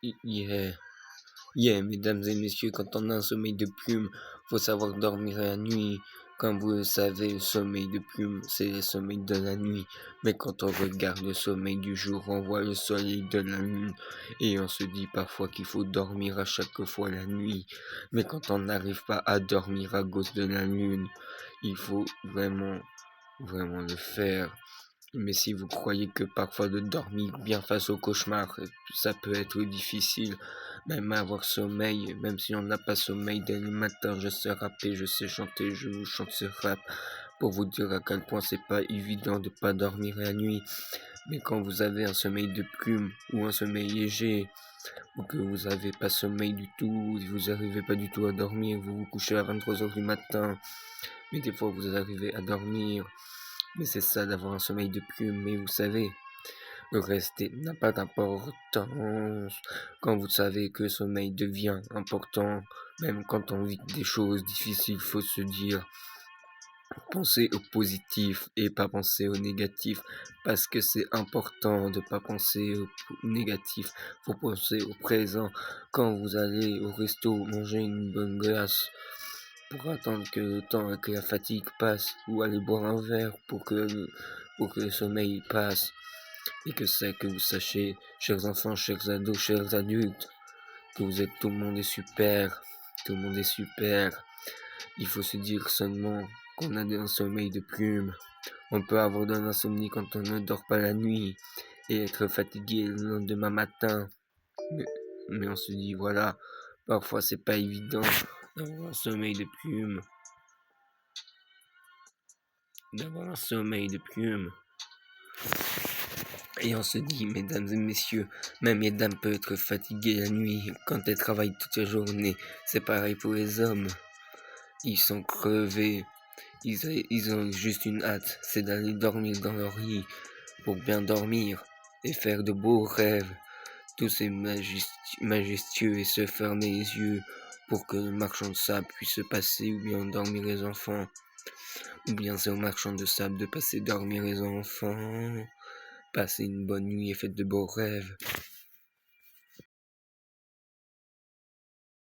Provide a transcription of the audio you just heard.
Yeah, yeah, mesdames et messieurs, quand on a un sommeil de plume, faut savoir dormir la nuit. Comme vous le savez, le sommeil de plume, c'est le sommeil de la nuit. Mais quand on regarde le sommeil du jour, on voit le soleil de la lune. Et on se dit parfois qu'il faut dormir à chaque fois la nuit. Mais quand on n'arrive pas à dormir à cause de la lune, il faut vraiment le faire. Mais si vous croyez que parfois de dormir bien face au cauchemar, ça peut être difficile, même avoir sommeil, même si on n'a pas sommeil dès le matin, je sais rapper, je sais chanter, je vous chante ce rap pour vous dire à quel point c'est pas évident de pas dormir la nuit. Mais quand vous avez un sommeil de plume ou un sommeil léger, ou que vous avez pas sommeil du tout, vous arrivez pas du tout à dormir, vous vous couchez à 23h du matin, mais des fois vous arrivez à dormir. Mais c'est ça d'avoir un sommeil de plume, mais vous savez, le reste n'a pas d'importance. Quand vous savez que le sommeil devient important, même quand on vit des choses difficiles, faut se dire, pensez au positif et pas penser au négatif, parce que c'est important de pas penser au négatif, faut penser au présent. Quand vous allez au resto manger une bonne glace, pour attendre que le temps, que la fatigue passe, ou aller boire un verre pour que le sommeil passe, et que vous sachiez, chers enfants, chers ados, chers adultes, que tout le monde est super, tout le monde est super. Il faut se dire seulement qu'on a un sommeil de plume. On peut avoir de l'insomnie quand on ne dort pas la nuit, et être fatigué le lendemain matin. Mais on se dit, voilà, parfois c'est pas évident d'avoir un sommeil de plume. Et on se dit, mesdames et messieurs, même les dames peuvent être fatiguées la nuit quand elles travaillent toute la journée. C'est pareil pour les hommes. Ils sont crevés. Ils ont juste une hâte, c'est d'aller dormir dans leur lit pour bien dormir et faire de beaux rêves. Tous ces majestueux et se fermer les yeux pour que le marchand de sable puisse se passer ou bien endormir les enfants. Ou bien c'est au marchand de sable de passer dormir les enfants. Passez une bonne nuit et faites de beaux rêves.